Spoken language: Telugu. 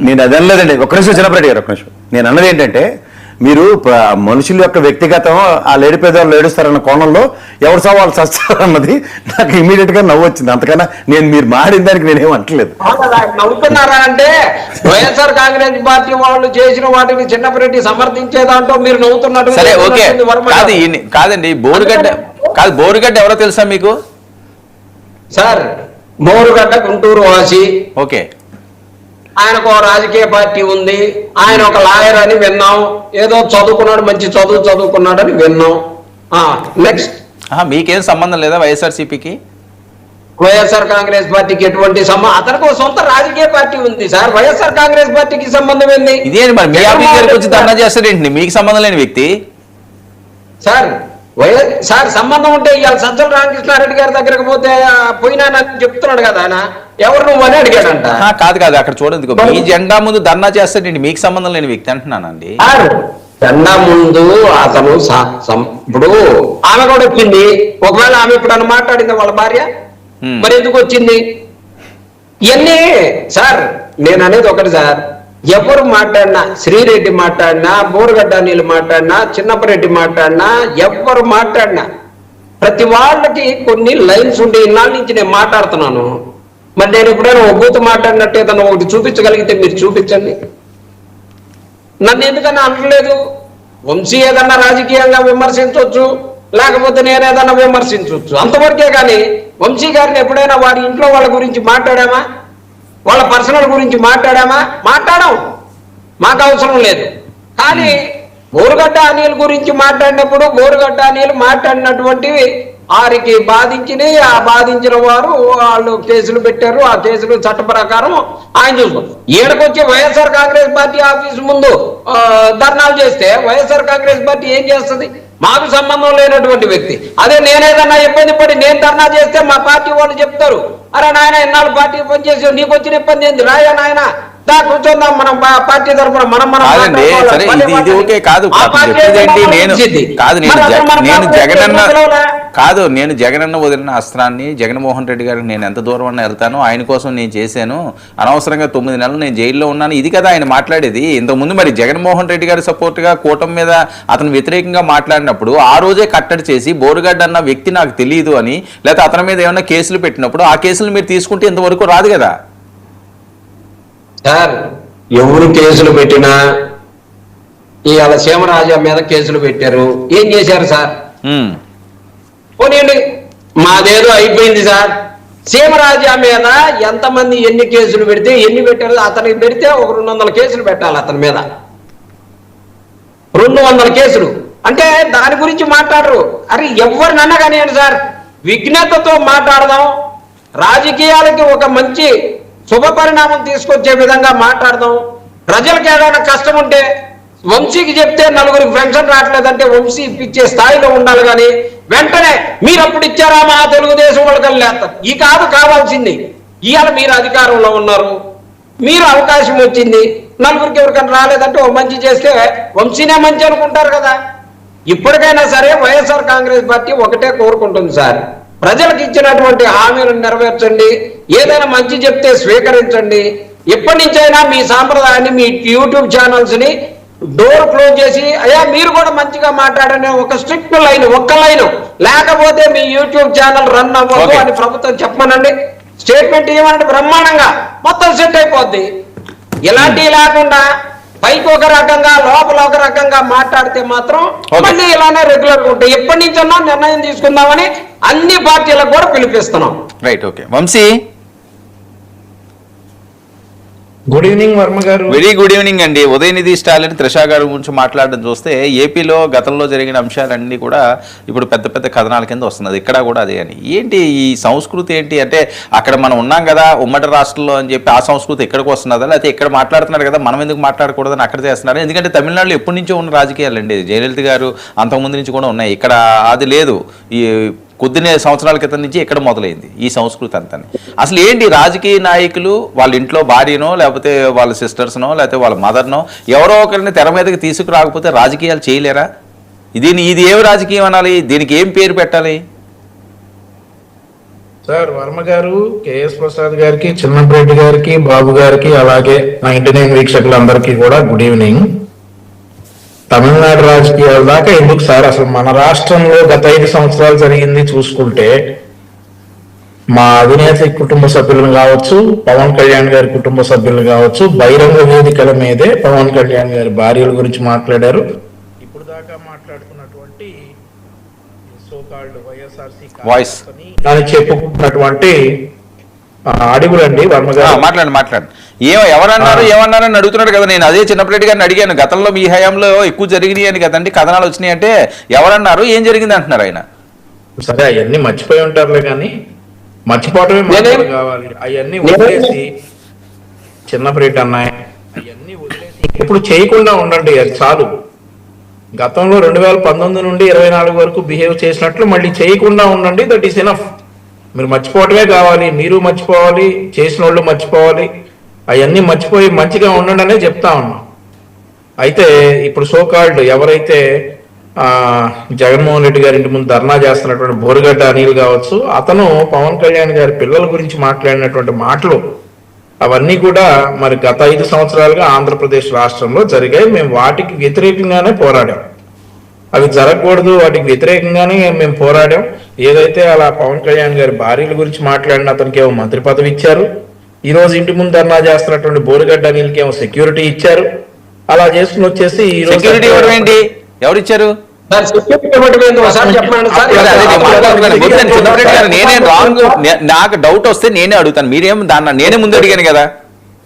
నేను అది అనలేదండి. ఒక్క నిమిషం చిన్నప్పటి గారు, ఒక్క నిమిషం. నేను అన్నది ఏంటంటే, మీరు మనుషుల యొక్క వ్యక్తిగతం ఆ లేడి పేదవాళ్ళు ఏడుస్తారన్న కోణంలో ఎవరు సవాళ్ళు చస్తారన్నది నాకు ఇమీడియట్ గా నవ్వు వచ్చింది. అంతకన్నా మీరు మాడిన దానికి నేనేం అంటలేదు. నవ్వుతున్నారా అంటే వైఎస్ఆర్ కాంగ్రెస్ పార్టీ వాళ్ళు చేసిన వాటిని చిన్నప్పటి సమర్థించే దాంట్లో మీరు నవ్వుతున్నట్టు. సరే, ఓకే. కాదండి, బోరుగడ్డ ఎవరో తెలుసా మీకు? సార్, బోరుగడ్డ గుంటూరు వాసి. ఓకే. ఆయనకు రాజకీయ పార్టీ ఉంది, ఆయన ఒక లాయర్ అని విన్నాం, ఏదో చదువుకున్నాడు, మంచి చదువుకున్నాడు అని విన్నాం. నెక్స్ట్, మీకేం సంబంధం లేదా వైఎస్ఆర్సీపీకి? వైఎస్ఆర్ కాంగ్రెస్ పార్టీకి ఎటువంటి సంబంధం? అతనికి ఒక సొంత రాజకీయ పార్టీ ఉంది సార్. వైఎస్ఆర్ కాంగ్రెస్ పార్టీకి సంబంధం ఏంది? ఇదేంటి మరి మీ ఆఫీస్ దగ్గరికి వచ్చి ధర్నా చేస్తాడేంటి? మీకు సంబంధం లేని వ్యక్తి సార్. సార్, సంబంధం ఉంటే ఇవాళ సజ్జల రామకృష్ణారెడ్డి గారి దగ్గరకు పోతే పోయినానని చెప్తున్నాడు కదా ఆయన. ఎవరు నువ్వు అని అడిగాడంట. కాదు, అక్కడ చూడండి, మీ జెండా ముందు ధర్నా చేస్తాడేంటి? మీకు సంబంధం లేని వ్యక్తి అంటున్నానండి. జెండా ముందు అతను ఇప్పుడు ఆమె కూడా వచ్చింది. ఒకవేళ ఆమె ఇప్పుడు మాట్లాడింది వాళ్ళ భార్య, మరి ఎందుకు వచ్చింది? ఇవన్నీ సార్, నేను అనేది ఒకటి సార్. ఎవరు మాట్లాడినా, శ్రీరెడ్డి మాట్లాడినా, బోరుగడ్డ నీళ్ళు మాట్లాడినా, చిన్నపరెడ్డి మాట్లాడినా, ఎవరు మాట్లాడినా ప్రతి వాళ్ళకి కొన్ని లైన్స్ ఉండే ఇన్నాళ్ళ నుంచి నేను మాట్లాడుతున్నాను. మరి నేను ఎప్పుడైనా ఒక బూతు మాట్లాడినట్టు ఏదన్నా ఒకటి చూపించగలిగితే మీరు చూపించండి. నన్ను ఎందుకన్నా అనట్లేదు. వంశీ ఏదన్నా రాజకీయంగా విమర్శించవచ్చు, లేకపోతే నేను ఏదన్నా విమర్శించవచ్చు, అంతవరకే. కానీ వంశీ గారిని ఎప్పుడైనా వారి ఇంట్లో వాళ్ళ గురించి మాట్లాడామా, వాళ్ళ పర్సనల్ గురించి మాట్లాడాం, మాకు అవసరం లేదు. కానీ బోరుగడ్డ అనిల్ గురించి మాట్లాడినప్పుడు బోరుగడ్డ అనిల్ మాట్లాడినటువంటివి వారికి బాధించినాయి. ఆ బాధించిన వారు వాళ్ళు కేసులు పెట్టారు. ఆ కేసులు చట్ట ప్రకారం ఆయన చూసుకోండి. ఈడకొచ్చి వైఎస్ఆర్ కాంగ్రెస్ పార్టీ ఆఫీసు ముందు ధర్నాలు చేస్తే వైఎస్ఆర్ కాంగ్రెస్ పార్టీ ఏం చేస్తుంది? మాకు సంబంధం లేనటువంటి వ్యక్తి. అదే నేనేదన్నా ఇబ్బంది పడి నేను ధర్నా చేస్తే మా పార్టీ వాళ్ళు చెప్తారు, అరే నాయన ఇన్నాళ్ళు పార్టీ పనిచేసి నీకు వచ్చిన ఇబ్బంది ఏంది, రాయా నాయన దా కూర్చోందాం, మనం పార్టీ తరఫున మనం నేను జగనన్న వదిలిన అస్త్రాన్ని జగన్మోహన్ రెడ్డి గారికి నేను ఎంత దూరం అన్నా వెళ్తాను, ఆయన కోసం నేను చేశాను, అనవసరంగా 9 నెలలు నేను జైల్లో ఉన్నాను, ఇది కదా ఆయన మాట్లాడేది. ఇంతకుముందు మరి జగన్మోహన్ రెడ్డి గారి సపోర్ట్ గా కూటమి మీద అతను వ్యతిరేకంగా మాట్లాడినప్పుడు ఆ రోజే కట్టడి చేసి బోరుగడ్డ అన్న వ్యక్తి నాకు తెలియదు అని, లేకపోతే అతని మీద ఏమైనా కేసులు పెట్టినప్పుడు ఆ కేసులు మీరు తీసుకుంటే ఇంతవరకు రాదు కదా సార్. ఎవరు కేసులు పెట్టినా ఇవాళ సీమరాజా మీద కేసులు పెట్టారు, ఏం చేశారు సార్? పోనీయండి, మాదేదో అయిపోయింది సార్. సీమరాజా మీద ఎంతమంది ఎన్ని కేసులు పెడితే ఎన్ని పెట్టారు? అతనికి పెడితే ఒక 200 కేసులు పెట్టాలి అతని మీద. 200 కేసులు అంటే దాని గురించి మాట్లాడరు. అరే ఎవరినన్నా కానివ్వండి సార్, విజ్ఞతతో మాట్లాడదాం, రాజకీయాలకి ఒక మంచి శుభ పరిణామం తీసుకొచ్చే విధంగా మాట్లాడదాం. ప్రజలకు ఏదైనా కష్టం ఉంటే వంశీకి చెప్తే నలుగురికి పెన్షన్ రావట్లేదంటే వంశీ ఇప్పించే స్థాయిలో ఉండాలి. కానీ వెంటనే మీరు అప్పుడు ఇచ్చారా మా తెలుగుదేశం వాళ్ళకి లేస్తారు. ఈ కావాల్సింది ఇవాళ మీరు అధికారంలో ఉన్నారు, మీరు అవకాశం వచ్చింది, నలుగురికి ఎవరికైనా రాలేదంటే ఓ మంచి చేస్తే వంశీనే మంచి అనుకుంటారు కదా. ఇప్పటికైనా సరే వైఎస్ఆర్ కాంగ్రెస్ పార్టీ ఒకటే కోరుకుంటుంది సార్, ప్రజలకు ఇచ్చినటువంటి హామీలను నెరవేర్చండి, ఏదైనా మంచి చెప్తే స్వీకరించండి. ఎప్పటి నుంచైనా మీ సాంప్రదాయాన్ని, మీ యూట్యూబ్ ఛానల్స్ ని డోర్ క్లోజ్ చేసి అయ్యా మీరు కూడా మంచిగా మాట్లాడనే ఒక స్ట్రిక్ట్ లైన్, ఒక్క లైన్ లేకపోతే మీ యూట్యూబ్ ఛానల్ రన్ అవ్వదు అని ప్రభుత్వం చెప్పమనండి. స్టేట్మెంట్ ఇవ్వమంటే బ్రహ్మాండంగా మొత్తం సెట్ అయిపోద్ది. ఇలాంటివి లేకుండా పైకి ఒక రకంగా లోపల ఒక రకంగా మాట్లాడితే మాత్రం మళ్ళీ ఇలానే రెగ్యులర్ గా ఉంటాయి. ఎప్పటి నుంచన్నా నిర్ణయం తీసుకుందామని అన్ని పార్టీలకు కూడా పిలిపిస్తున్నాం. Right, okay. Vamsi, good evening Varma garu. Very good evening అండి. ఉదయనిధి స్టాలిన్, త్రిషా గారి గురించి మాట్లాడడం చూస్తే ఏపీలో గతంలో జరిగిన అంశాలన్నీ కూడా ఇప్పుడు పెద్ద పెద్ద కథనాల కింద వస్తున్నది. ఇక్కడ కూడా అదే అని ఏంటి ఈ సంస్కృతి ఏంటి అంటే, అక్కడ మనం ఉన్నాం కదా ఉమ్మడి రాష్ట్రంలో అని చెప్పి ఆ సంస్కృతి ఎక్కడికి వస్తున్నదా, లేకపోతే ఇక్కడ మాట్లాడుతున్నారు కదా మనం ఎందుకు మాట్లాడకూడదని అక్కడ చేస్తున్నారు. ఎందుకంటే తమిళనాడులో ఎప్పటి నుంచో ఉన్న రాజకీయాలండి, జయలలిత గారు అంతకుముందు నుంచి కూడా ఉన్నాయి. ఇక్కడ అది లేదు. ఈ కొద్ది సంవత్సరాల క్రితం నుంచి ఇక్కడ మొదలైంది ఈ సంస్కృతి అంతా. అసలు ఏంటి రాజకీయ నాయకులు వాళ్ళ ఇంట్లో భార్యనో లేకపోతే వాళ్ళ సిస్టర్స్నో లేకపోతే వాళ్ళ మదర్నో ఎవరో ఒకరిని తెర మీదకి తీసుకురాకపోతే రాజకీయాలు చేయలేరా? ఇది ఏమి రాజకీయం అనాలి? దీనికి ఏం పేరు పెట్టాలి? సార్ వర్మ గారు, కేఎస్ ప్రసాద్ గారికి, చిన్నపరెడ్డి గారికి, బాబు గారికి, అలాగే 99 వీక్షకులందరికీ కూడా గుడ్ ఈవినింగ్. తమిళనాడు రాజకీయాల దాకా ఎందుకు సార్? అసలు మన రాష్ట్రంలో గత 5 సంవత్సరాలు జరిగింది చూసుకుంటే, మా అధినేత కుటుంబ సభ్యులను కావచ్చు, పవన్ కళ్యాణ్ గారి కుటుంబ సభ్యులను కావచ్చు, బహిరంగ వేదికల మీదే పవన్ కళ్యాణ్ గారి భార్యల గురించి మాట్లాడారు. ఇప్పుడు దాకా మాట్లాడుతున్నటువంటి సోకాల్డ్ వైఎస్ఆర్సీ వాయిస్ అని చెప్పుకుంటున్నటువంటి అడుగులండి వర్మ గారు. మాట్లాడు ఏమన్నారని అడుగుతున్నాడు కదా. నేను అదే చిన్నప్పటి గారిని అడిగాను, గతంలో మీ హయాంలో ఎక్కువ జరిగినాయి అని కదండి కథనాలు వచ్చినాయి అంటే, ఎవరన్నారు, ఏం జరిగింది అంటున్నారు ఆయన. సరే అవన్నీ మర్చిపోయి ఉంటారులే, కానీ మర్చిపోవటమే మాటలు కావాలి. అవన్నీ వదిలేసి చిన్నపరెడ్డి అన్నాయి, అవన్నీ వదిలేసి ఇప్పుడు చేయకుండా ఉండండి, అది చాలు. గతంలో 2019 నుండి 24 వరకు బిహేవ్ చేసినట్లు మళ్ళీ చేయకుండా ఉండండి, దట్ ఈస్ ఎనఫ్. మీరు మర్చిపోవటమే కావాలి, మీరు మర్చిపోవాలి, చేసిన వాళ్ళు మర్చిపోవాలి. అవన్నీ మర్చిపోయి మంచిగా ఉండండి అనే చెప్తా ఉన్నాం. అయితే ఇప్పుడు సోకాల్డ్ ఎవరైతే జగన్మోహన్ రెడ్డి గారి ఇంటి ముందు ధర్నా చేస్తున్నటువంటి బోరుగడ్డ అనిల్ కావచ్చు, అతను పవన్ కళ్యాణ్ గారి పిల్లల గురించి మాట్లాడినటువంటి మాటలు అవన్నీ కూడా మరి గత 5 సంవత్సరాలుగా ఆంధ్రప్రదేశ్ రాష్ట్రంలో జరిగాయి. మేము వాటికి వ్యతిరేకంగానే పోరాడాం. అవి జరగకూడదు, వాటికి వ్యతిరేకంగానే మేము పోరాడాం. ఏదైతే అలా పవన్ కళ్యాణ్ గారి భార్యల గురించి మాట్లాడిన అతనికి ఏమో మంత్రి పదవి ఇచ్చారు, ఈ రోజు ఇంటి ముందు ధర్నా చేస్తున్నటువంటి బోరుగడ్డ అనిల్కి ఏమో సెక్యూరిటీ ఇచ్చారు. అలా చేసుకుని వచ్చేసి ఈ రోజు సెక్యూరిటీ ఇవ్వడం ఏంటి, ఎవరిచ్చారు? సార్ సెక్యూరిటీ ఇవ్వడం ఏంటి ఒకసారి చెప్పండి సార్. చిన్నప్పటి గారు నేనే రాంగ్, నాకు డౌట్ వస్తే నేనే అడుగుతాను, మీరేం దాన్ని నేనే ముందు అడిగాను కదా.